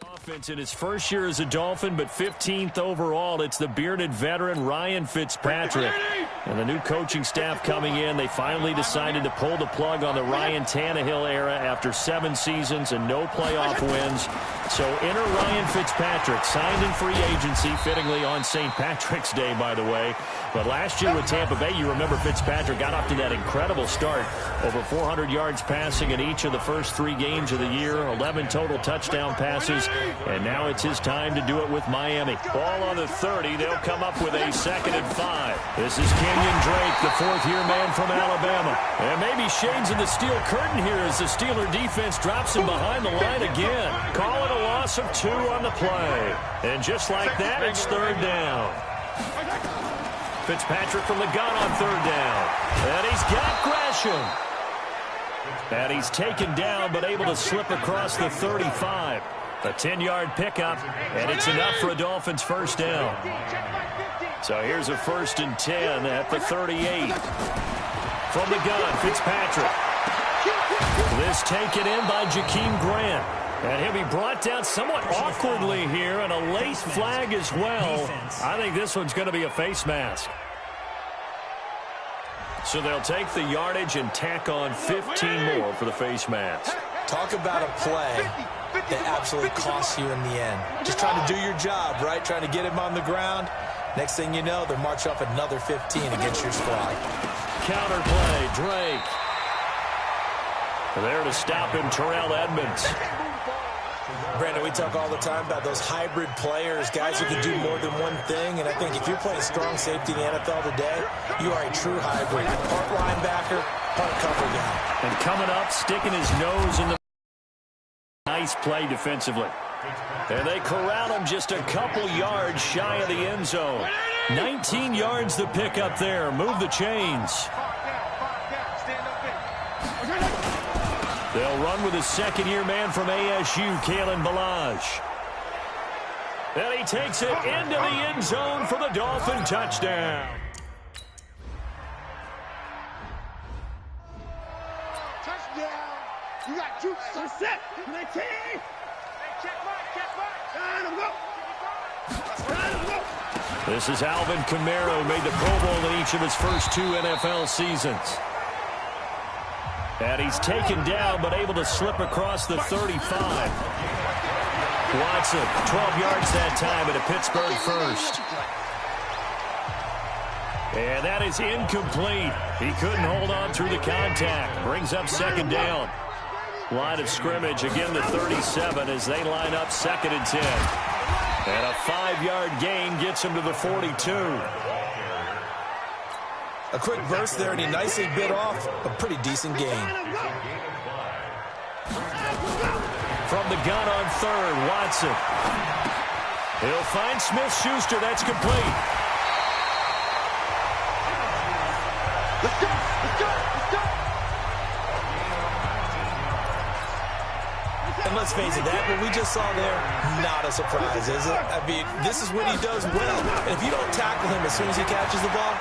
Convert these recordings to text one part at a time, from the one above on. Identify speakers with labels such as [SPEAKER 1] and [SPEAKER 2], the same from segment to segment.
[SPEAKER 1] Offense in his first year as a Dolphin, but 15th overall. It's the bearded veteran Ryan Fitzpatrick. And the new coaching staff coming in, they finally decided to pull the plug on the Ryan Tannehill era after 7 seasons and no playoff wins. So enter Ryan Fitzpatrick, signed in free agency, fittingly on St. Patrick's Day, by the way. But last year with Tampa Bay, you remember Fitzpatrick got off to that incredible start. Over 400 yards passing in each of the first 3 games of the year, 11 total touchdown passes. And now it's his time to do it with Miami. Ball on the 30. They'll come up with a 2nd and 5. This is Kenyon Drake, the 4th-year man from Alabama. And maybe shades of the steel curtain here as the Steeler defense drops him behind the line again. Call it a loss of 2 on the play. And just like that, it's 3rd down. Fitzpatrick from the gun on 3rd down. And he's got Gresham. And he's taken down but able to slip across the 35. A 10-yard pickup, and it's enough for a Dolphins 1st down. So here's a 1st and 10 at the 38. From the gun, Fitzpatrick. This taken in by Jakeem Grant. And he'll be brought down somewhat awkwardly here, and a late flag as well. I think this one's going to be a face mask. So they'll take the yardage and tack on 15 more for the face mask.
[SPEAKER 2] Talk about a play that absolutely costs you in the end. Just trying to do your job, right? Trying to get him on the ground. Next thing you know, they'll march up another 15 against your squad.
[SPEAKER 1] Counter play, Drake. There to stop him, Terrell Edmonds.
[SPEAKER 2] Brandon, we talk all the time about those hybrid players, guys who can do more than one thing. And I think if you're playing strong safety in the NFL today, you are a true hybrid. Part linebacker, part cover guy.
[SPEAKER 1] And coming up, sticking his nose in the nice play defensively. And they corral him just a couple yards shy of the end zone. 19 yards to pick up there. Move the chains. They'll run with a 2nd-year man from ASU, Kalen Ballage. And he takes it into the end zone for the Dolphin touchdown.
[SPEAKER 3] Touchdown. You got juice. Set. 19.
[SPEAKER 1] This is Alvin Kamara, who made the Pro Bowl in each of his first 2 NFL seasons. And he's taken down, but able to slip across the 35. Watson, 12 yards that time at a Pittsburgh 1st. And that is incomplete. He couldn't hold on through the contact. Brings up 2nd down. Line of scrimmage, again the 37 as they line up 2nd and 10. And a 5-yard gain gets him to the 42.
[SPEAKER 2] A quick burst there, and he nicely bit off a pretty decent gain.
[SPEAKER 1] From the gun on 3rd, Watson. He'll find Smith-Schuster. That's complete.
[SPEAKER 3] Let's go. Let's go. Let's go.
[SPEAKER 2] And let's face it, that what we just saw there, not a surprise, is it? I mean, this is what he does well. And if you don't tackle him as soon as he catches the ball,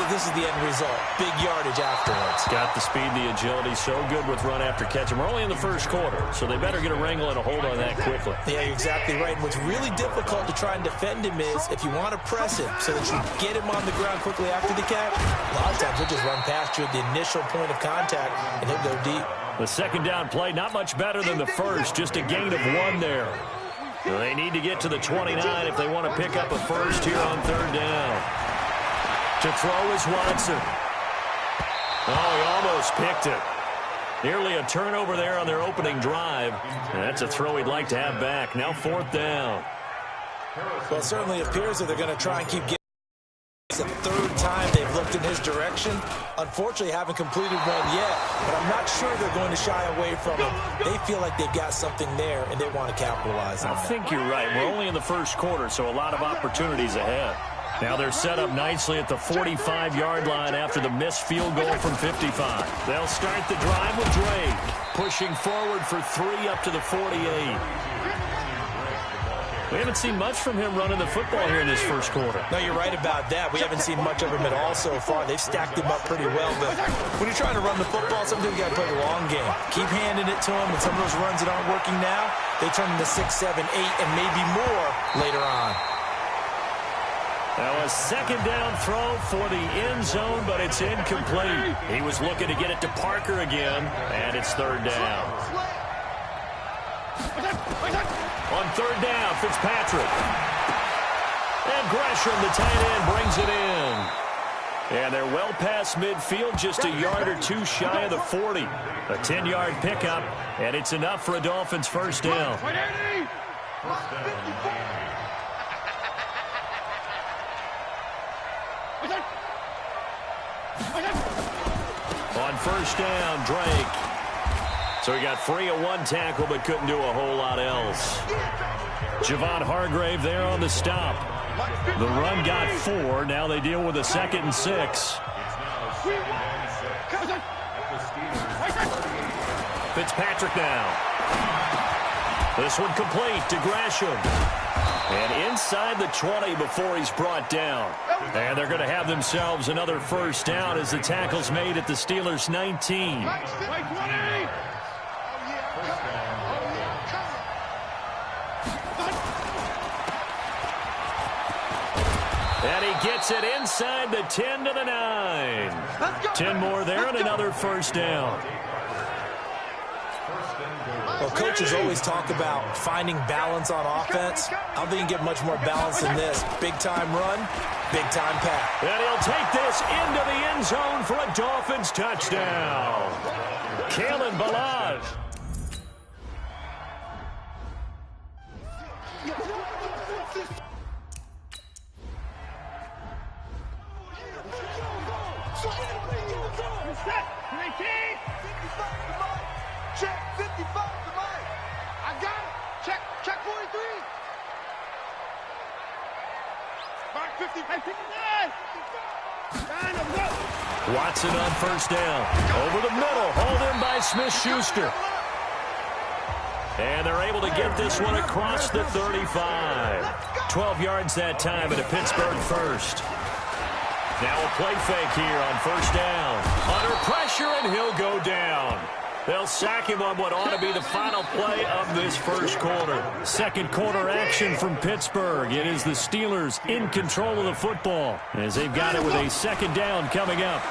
[SPEAKER 2] this is the end result. Big yardage afterwards.
[SPEAKER 1] Got the speed, the agility, so good with run after catch. And we're only in the 1st quarter, so they better get a wrangle and a hold on that quickly.
[SPEAKER 2] Yeah, you're exactly right. And what's really difficult to try and defend him is if you want to press him so that you get him on the ground quickly after the catch, a lot of times he'll just run past you at the initial point of contact, and he'll go deep.
[SPEAKER 1] The 2nd down play, not much better than the 1st, just a gain of 1 there. So they need to get to the 29 if they want to pick up a 1st here on 3rd down. To throw is Watson. Oh, he almost picked it. Nearly a turnover there on their opening drive. And that's a throw he'd like to have back. Now 4th down.
[SPEAKER 2] Well, it certainly appears that they're going to try and keep getting. It's the 3rd time they've looked in his direction. Unfortunately, haven't completed one yet, but I'm not sure they're going to shy away from it. They feel like they've got something there, and they want to capitalize on it.
[SPEAKER 1] I think you're right. We're only in the 1st quarter, so a lot of opportunities ahead. Now they're set up nicely at the 45-yard line after the missed field goal from 55. They'll start the drive with Drake, pushing forward for 3 up to the 48. We haven't seen much from him running the football here in this first quarter.
[SPEAKER 2] No, you're right about that. We haven't seen much of him at all so far. They've stacked him up pretty well, but when you're trying to run the football, sometimes you got to play the long game. Keep handing it to him, and some of those runs that aren't working now, they turn into 6, 7, 8, and maybe more later on.
[SPEAKER 1] Now a second down throw for the end zone, but it's incomplete. He was looking to get it to Parker again, and it's third down. On third down, Fitzpatrick. And Gresham, the tight end, brings it in. And they're well past midfield, just a yard or two shy of the 40. A 10-yard pickup, and it's enough for a Dolphins first down. On first down, Drake. So he got free of one tackle, but couldn't do a whole lot else. Javon Hargrave there on the stop. The run got 4. Now they deal with a 2nd and 6. Fitzpatrick now. This one complete to Gresham. And inside the 20 before he's brought down. And they're going to have themselves another first down as the tackle's made at the Steelers' 19. And he gets it inside the 10 to the 9. 10 more there and another first down.
[SPEAKER 2] Well, coaches always talk about finding balance on offense. I don't think you can get much more balance than this. Big-time run, big-time pass.
[SPEAKER 1] And he'll take this into the end zone for a Dolphins touchdown. Kalen Ballage.
[SPEAKER 3] Check 55 to mine. I got it. Check 43. Mark 50. 59.
[SPEAKER 1] Watson on first down. Over the middle. Hauled in by Smith-Schuster. And they're able to get this one across the 35. 12 yards that time and a Pittsburgh first. Now a play fake here on first down. Under pressure, and he'll go down. They'll sack him on what ought to be the final play of this first quarter. Second quarter action from Pittsburgh. It is the Steelers in control of the football as they've got it with a second down coming up.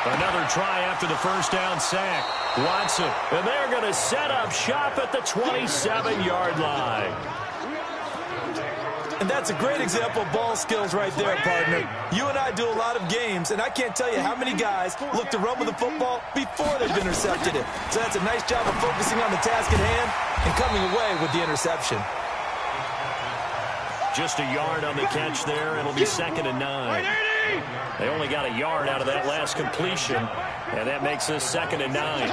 [SPEAKER 1] Another try after the first down sack. Watson, and they're going to set up shop at the 27-yard line.
[SPEAKER 2] And that's a great example of ball skills right there, partner. You and I do a lot of games, and I can't tell you how many guys look to run with the football before they've intercepted it. So that's a nice job of focusing on the task at hand and coming away with the interception.
[SPEAKER 1] Just a yard on the catch there. It'll be 2nd and 9. They only got a yard out of that last completion, and that makes this 2nd and 9.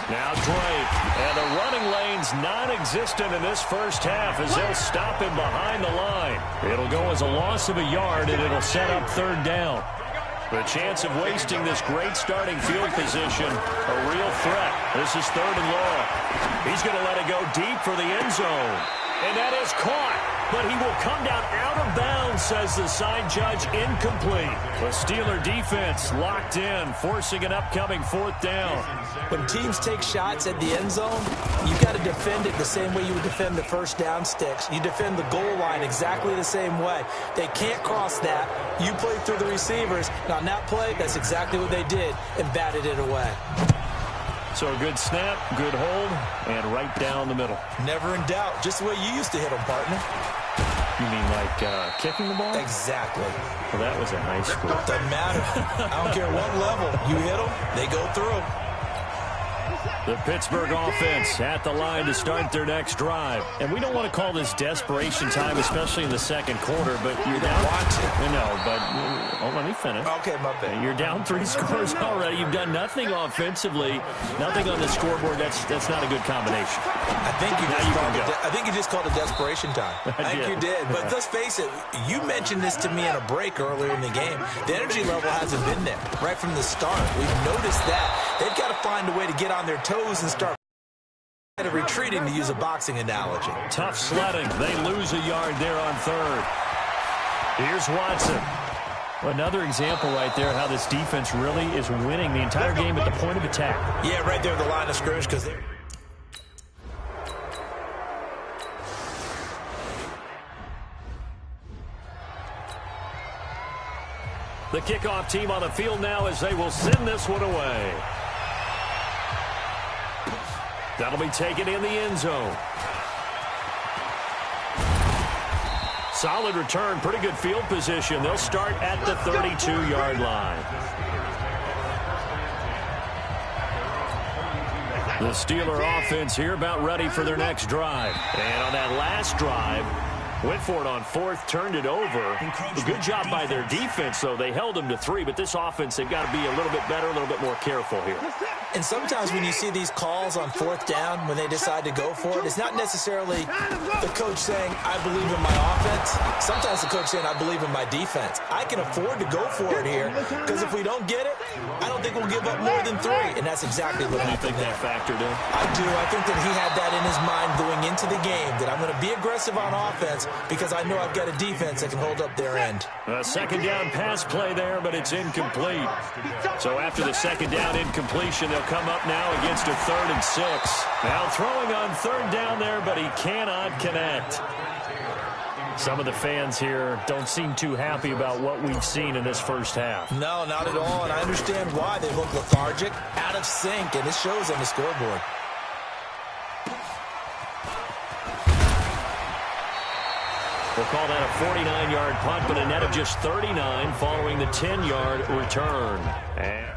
[SPEAKER 1] Now Drake, and the running lane's non-existent in this first half as they'll stop him behind the line. It'll go as a loss of a yard, and it'll set up third down. The chance of wasting this great starting field position, a real threat. This is 3rd and long. He's going to let it go deep for the end zone. And that is caught, but he will come down out of bounds, says the side judge, incomplete. The Steeler defense locked in, forcing an upcoming 4th down.
[SPEAKER 2] When teams take shots at the end zone, you've got to defend it the same way you would defend the first down sticks. You defend the goal line exactly the same way. They can't cross that. You play through the receivers. Now, on that play, that's exactly what they did and batted it away.
[SPEAKER 1] So a good snap, good hold, and right down the middle.
[SPEAKER 2] Never in doubt. Just the way you used to hit them, partner.
[SPEAKER 1] You mean like kicking the ball?
[SPEAKER 2] Exactly.
[SPEAKER 1] Well, that was in high school.
[SPEAKER 2] Doesn't matter. I don't care what level. You hit them, they go through.
[SPEAKER 1] The Pittsburgh offense at the line to start their next drive. And we don't want to call this desperation time, especially in the second quarter, but you're down. No, but let me finish.
[SPEAKER 2] Okay, my bad.
[SPEAKER 1] You're down 3 scores already. You've done nothing offensively, nothing on the scoreboard. That's not a good combination.
[SPEAKER 2] I think you just called it desperation time. I think you did. But let's face it, you mentioned this to me in a break earlier in the game. The energy level hasn't been there right from the start. We've noticed that. They've got to find a way to get on their toes and start Retreating, to use a boxing analogy.
[SPEAKER 1] Tough sledding. They lose a yard there on third. Here's Watson. Another example right there how this defense really is winning the entire game at the point of attack.
[SPEAKER 2] Yeah, right there at the line of scrimmage, because they...
[SPEAKER 1] The kickoff team on the field now as they will send this one away. That'll be taken in the end zone. Solid return, pretty good field position. They'll start at the 32-yard line. The Steeler offense here about ready for their next drive. And on that last drive, went for it on fourth, turned it over. A good job by their defense, though. They held them to 3, but this offense, they've got to be a little bit better, a little bit more careful here.
[SPEAKER 2] And sometimes when you see these calls on fourth down, when they decide to go for it, it's not necessarily the coach saying, I believe in my offense. Sometimes the coach saying, I believe in my defense. I can afford to go for it here, because if we don't get it, I don't think we'll give up more than 3. And that's exactly what happened.
[SPEAKER 1] Do you think that factored in?
[SPEAKER 2] I do. I think that he had that in his mind going into the game, that I'm going to be aggressive on offense because I know I've got a defense that can hold up their end.
[SPEAKER 1] A second down pass play there, but it's incomplete. So after the second down incompletion, they'll come up now against a 3rd and 6. Now throwing on 3rd down there, but he cannot connect. Some of the fans here don't seem too happy about what we've seen in this first half.
[SPEAKER 2] No, not at all, and I understand why. They look lethargic, out of sync, and it shows on the scoreboard.
[SPEAKER 1] We'll call that a 49-yard punt, but a net of just 39 following the 10-yard return. And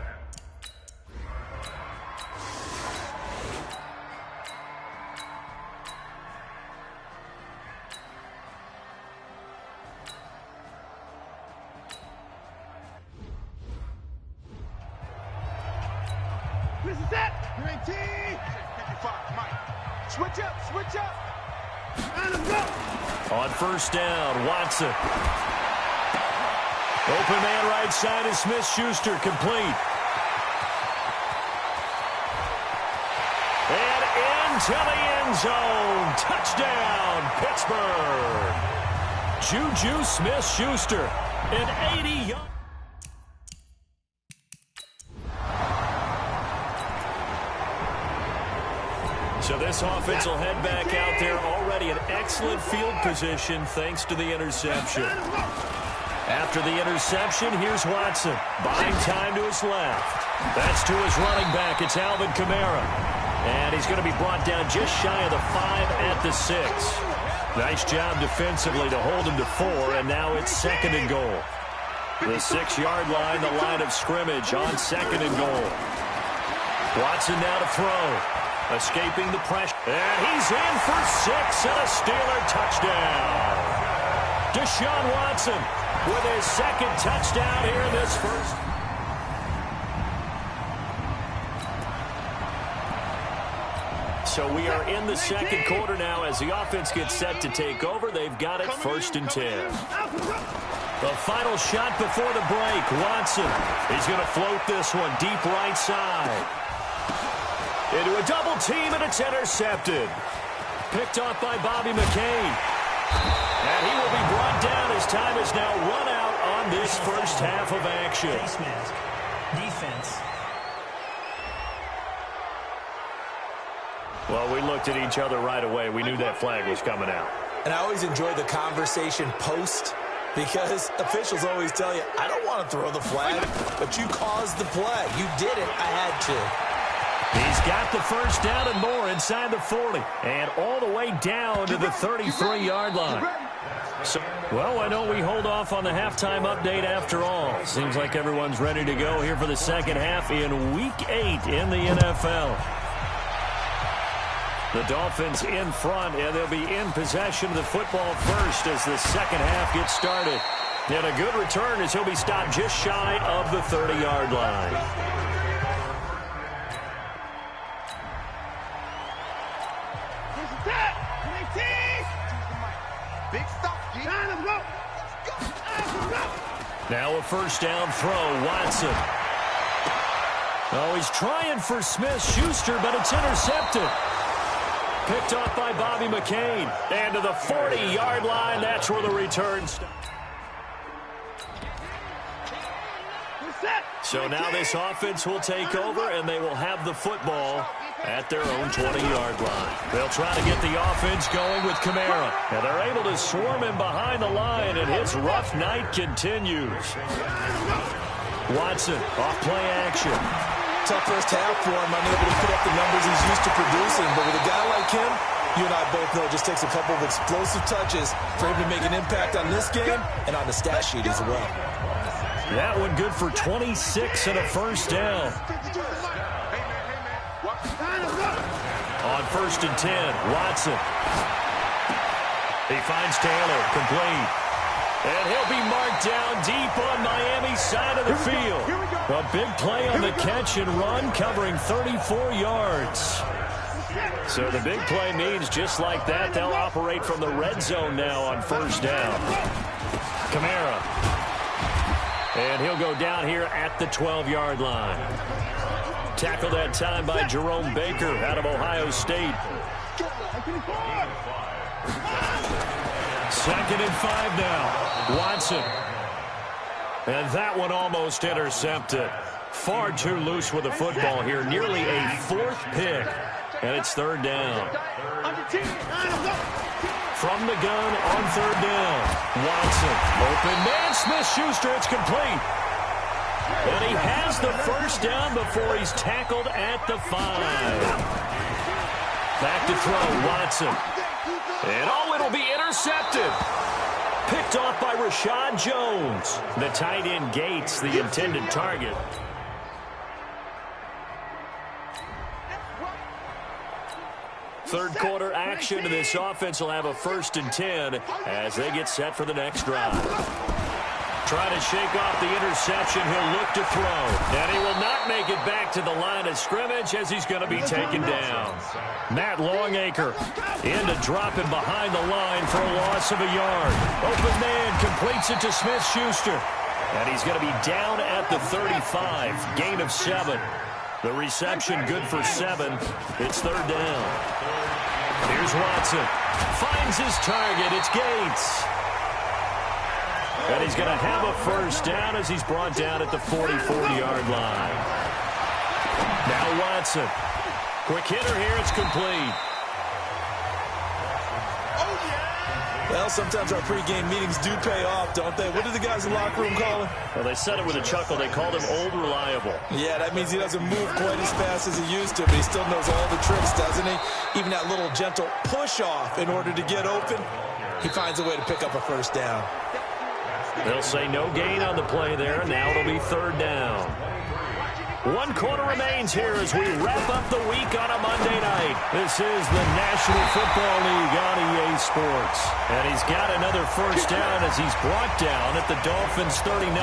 [SPEAKER 3] This is it. 19. 55, Mike. Switch up, switch up. And let's go.
[SPEAKER 1] on first down, Watson. Open man right side is Smith-Schuster, complete. And into the end zone. Touchdown, Pittsburgh. Juju Smith-Schuster, an 80-yard. So this offense will head back out there, already in excellent field position thanks to the interception. After the interception, here's Watson. Buying time to his left. That's to his running back. It's Alvin Kamara. And he's going to be brought down just shy of the 5 at the 6. Nice job defensively to hold him to 4, and now it's 2nd and goal. The 6-yard line, the line of scrimmage on 2nd and goal. Watson now to throw. Escaping the pressure. And he's in for 6 and a Steeler touchdown. Deshaun Watson with his 2nd touchdown here in this first. So we are in the 2nd quarter now as the offense gets set to take over. They've got it 1st and 10. The final shot before the break. Watson. He's going to float this one deep right side. Into a double team, and it's intercepted. Picked off by Bobby McCain. And he will be brought down as time is now run out on this first half of action.
[SPEAKER 4] Face mask. Defense.
[SPEAKER 1] Well, we looked at each other right away. We knew that flag was coming out.
[SPEAKER 2] And I always enjoy the conversation post, because officials always tell you, I don't want to throw the flag, but you caused the play. You did it. I had to.
[SPEAKER 1] He's got the first down and more inside the 40. And all the way down to the 33-yard line. So, well, why don't we hold off on the halftime update after all? Seems like everyone's ready to go here for the second half in Week 8 in the NFL. The Dolphins in front, and they'll be in possession of the football first as the second half gets started. And a good return as he'll be stopped just shy of the 30-yard line. Now a first down throw, Watson. Oh, he's trying for Smith-Schuster, but it's intercepted. Picked off by Bobby McCain. And to the 40-yard line, that's where the return starts. So now this offense will take over, and they will have the football at their own 20-yard line. They'll try to get the offense going with Kamara. And they're able to swarm him behind the line, and his rough night continues. Watson, off play action.
[SPEAKER 2] Tough first half for him, unable to put up the numbers he's used to producing. But with a guy like him, you and I both know it just takes a couple of explosive touches for him to make an impact on this game and on the stat sheet as well.
[SPEAKER 1] That one good for 26 and a first down. On 1st and 10, Watson. He finds Taylor, complete. And he'll be marked down deep on Miami's side of the field. A big play on the catch and run, covering 34 yards. So the big play means just like that, they'll operate from the red zone now on 1st down. Kamara. And he'll go down here at the 12-yard line. Tackled that time by Jerome Baker out of Ohio State. 2nd and 5 now. Watson. And that one almost intercepted. Far too loose with the football here. Nearly a 4th pick. And it's 3rd down. From the gun on 3rd down. Watson. Open man. Smith-Schuster. It's complete. And he has the first down before he's tackled at the 5. Back to throw. Watson. And it'll be intercepted. Picked off by Rashad Jones. The tight end Gates, the intended target. Third quarter action, and this offense will have a 1st and 10 as they get set for the next drive. Trying to shake off the interception, he'll look to throw. And he will not make it back to the line of scrimmage as he's going to be taken down. Matt Longacre in to drop him behind the line for a loss of a yard. Open man completes it to Smith-Schuster. And he's going to be down at the 35. Gain of 7. The reception good for 7. It's 3rd down. Here's Watson. Finds his target. It's Gates. And he's going to have a first down as he's brought down at the 44-yard line. Now Watson. Quick hitter here. It's complete.
[SPEAKER 2] Well, sometimes our pregame meetings do pay off, don't they? What do the guys in the locker room call him?
[SPEAKER 1] Well, they said it with a chuckle. They called him Old Reliable.
[SPEAKER 2] Yeah, that means he doesn't move quite as fast as he used to, but he still knows all the tricks, doesn't he? Even that little gentle push-off in order to get open, he finds a way to pick up a first down.
[SPEAKER 1] They'll say no gain on the play there. Now it'll be 3rd down. 1 quarter remains here as we wrap up the week on a Monday night. This is the National Football League on EA Sports. And he's got another first down as he's brought down at the Dolphins' 39.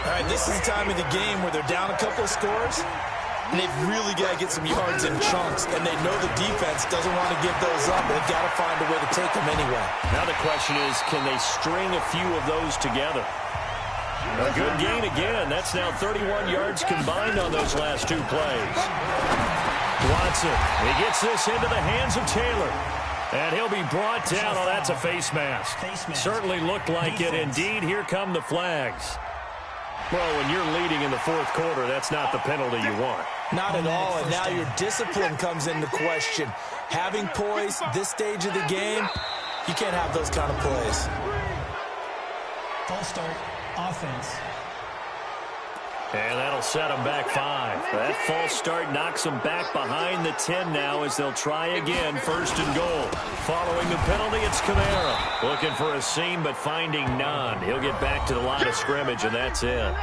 [SPEAKER 2] All right, this is the time of the game where they're down a couple of scores, and they've really got to get some yards in chunks, and they know the defense doesn't want to give those up. They've got to find a way to take them anyway.
[SPEAKER 1] Now the question is, can they string a few of those together? A good gain again. That's now 31 yards combined on those last 2 plays. Watson, he gets this into the hands of Taylor. And he'll be brought down. Oh, that's a face mask. Certainly looked like it. Indeed, here come the flags. Well, when you're leading in the 4th quarter, that's not the penalty you want.
[SPEAKER 2] Not at all, and now your discipline comes into question. Having poise this stage of the game, you can't have those kind of plays.
[SPEAKER 4] False start, offense.
[SPEAKER 1] And that'll set them back 5. That false start knocks them back behind the 10 now as they'll try again, 1st and goal. Following the penalty, it's Kamara. Looking for a seam, but finding none. He'll get back to the line of scrimmage, and that's it.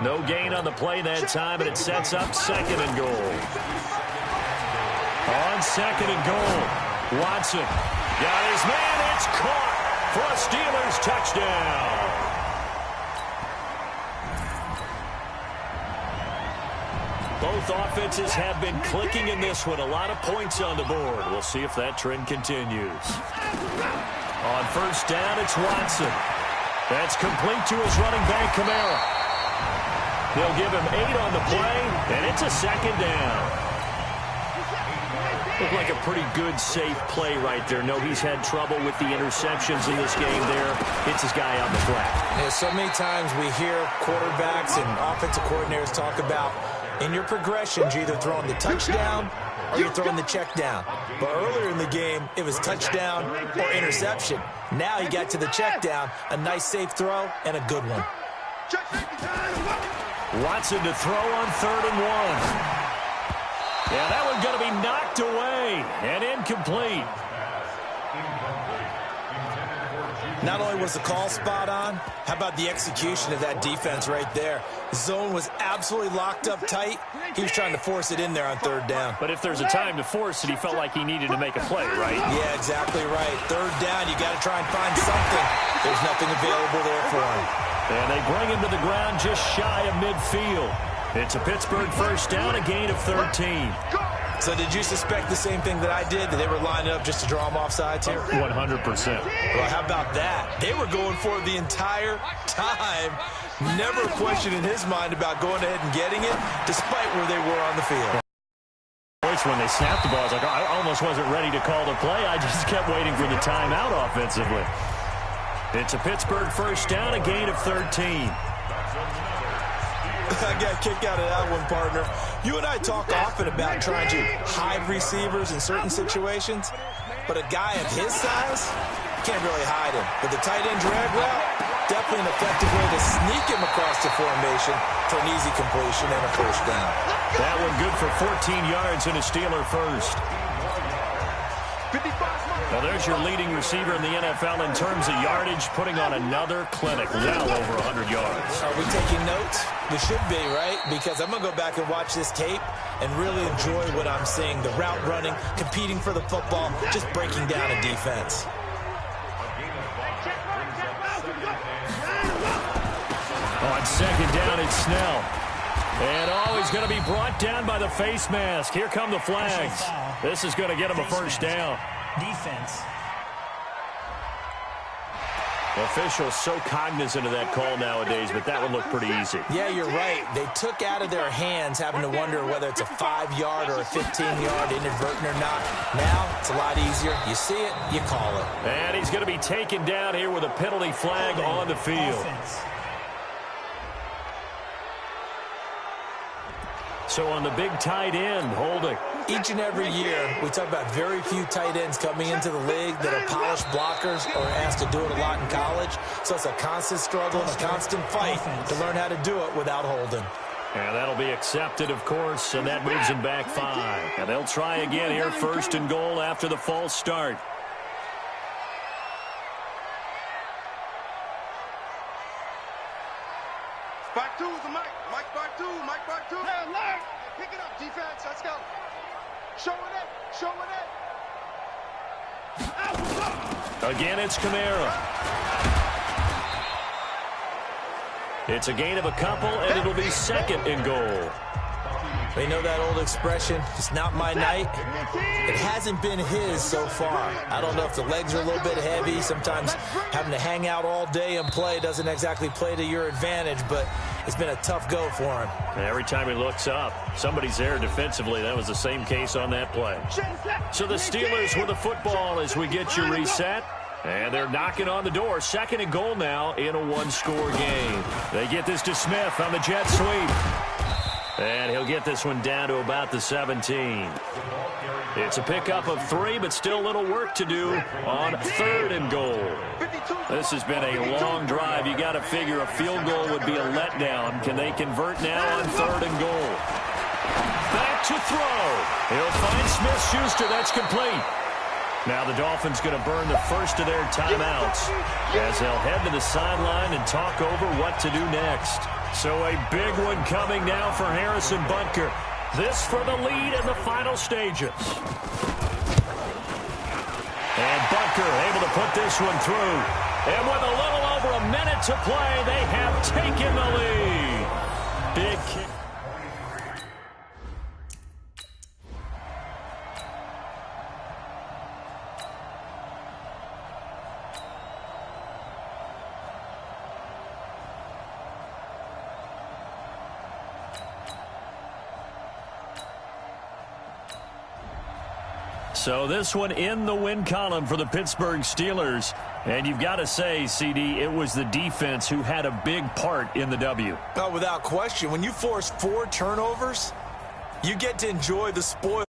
[SPEAKER 1] No gain on the play that time, and it sets up 2nd and goal. On 2nd and goal, Watson got his man. It's caught for a Steelers touchdown. Both offenses have been clicking in this one. A lot of points on the board. We'll see if that trend continues. On 1st down, it's Watson. That's complete to his running back, Kamara. They'll give him 8 on the play, and it's a 2nd down. Looked like a pretty good, safe play right there. No, he's had trouble with the interceptions in this game there. Hits his guy on the flat.
[SPEAKER 2] Yeah, so many times we hear quarterbacks and offensive coordinators talk about in your progressions, you're either throwing the touchdown or you're throwing the check down. But earlier in the game, it was touchdown or interception. Now he got to the check down, a nice safe throw, and a good one.
[SPEAKER 1] Watson to throw on 3rd and 1. Yeah, that one's going to be knocked away and incomplete.
[SPEAKER 2] Not only was the call spot on, how about the execution of that defense right there? The zone was absolutely locked up tight. He was trying to force it in there on 3rd down.
[SPEAKER 1] But if there's a time to force it, he felt like he needed to make a play, right?
[SPEAKER 2] Yeah, exactly right. 3rd down, you got to try and find something. There's nothing available there for him.
[SPEAKER 1] And they bring him to the ground just shy of midfield. It's a Pittsburgh first down, a gain of 13.
[SPEAKER 2] So did you suspect the same thing that I did, that they were lining up just to draw him off sides here?
[SPEAKER 1] 100%.
[SPEAKER 2] Well, how about that? They were going for it the entire time. Never a question in his mind about going ahead and getting it, despite where they were on the field.
[SPEAKER 1] When they snapped the ball, I was like, I almost wasn't ready to call the play. I just kept waiting for the timeout offensively. It's a Pittsburgh first down, a gain of 13.
[SPEAKER 2] I got a kick out of that one, partner. You and I talk often about trying to hide receivers in certain situations, but a guy of his size, can't really hide him. But the tight end drag route, definitely an effective way to sneak him across the formation for an easy completion and a first down.
[SPEAKER 1] That one good for 14 yards and a Steeler first. Well, there's your leading receiver in the NFL in terms of yardage, putting on another clinic, well over 100 yards.
[SPEAKER 2] Are we taking notes? We should be, right? Because I'm going to go back and watch this tape and really enjoy what I'm seeing. The route running, competing for the football, just breaking down a defense.
[SPEAKER 1] On 2nd down, it's Snell. And he's going to be brought down by the face mask. Here come the flags. This is going to get him a first down.
[SPEAKER 4] Defense.
[SPEAKER 1] Officials so cognizant of that call nowadays, but that one looked pretty easy.
[SPEAKER 2] Yeah, you're right. They took out of their hands having to wonder whether it's a 5-yard or a 15-yard inadvertent or not. Now, it's a lot easier. You see it, you call it.
[SPEAKER 1] And he's going to be taken down here with a penalty flag on the field.
[SPEAKER 4] Offense.
[SPEAKER 1] So on the big tight end, holding.
[SPEAKER 2] Each and every year, we talk about very few tight ends coming into the league that are polished blockers or asked to do it a lot in college. So it's a constant struggle and a constant fight to learn how to do it without holding.
[SPEAKER 1] And that'll be accepted, of course, and that moves him back 5. And they'll try again here, 1st and goal after the false start.
[SPEAKER 3] Spot 2 is the Mike. Mike spot 2. Mike spot 2. Hey, alert! Pick it up, defense. Let's go. Show it up. Show it up.
[SPEAKER 1] Again, it's Kamara. It's a gain of a couple, and it'll be 2nd and goal.
[SPEAKER 2] They know that old expression, it's not my night. It hasn't been his so far. I don't know if the legs are a little bit heavy. Sometimes having to hang out all day and play doesn't exactly play to your advantage, but it's been a tough go for him.
[SPEAKER 1] Every time he looks up, somebody's there defensively. That was the same case on that play. So the Steelers with the football as we get you reset. And they're knocking on the door. 2nd and goal now in a 1-score game. They get this to Smith on the jet sweep. And he'll get this one down to about the 17. It's a pickup of 3, but still a little work to do on 3rd and goal. This has been a long drive. You got to figure a field goal would be a letdown. Can they convert now on 3rd and goal? Back to throw. He'll find Smith-Schuster. That's complete. Now the Dolphins going to burn the first of their timeouts as they'll head to the sideline and talk over what to do next. So a big one coming now for Harrison Butker. This for the lead in the final stages. And Butker able to put this one through. And with a little over a minute to play, they have taken the lead. Big kick. So this one in the win column for the Pittsburgh Steelers. And you've got to say, CD, it was the defense who had a big part in the W.
[SPEAKER 2] Oh, without question. When you force 4 turnovers, you get to enjoy the spoil.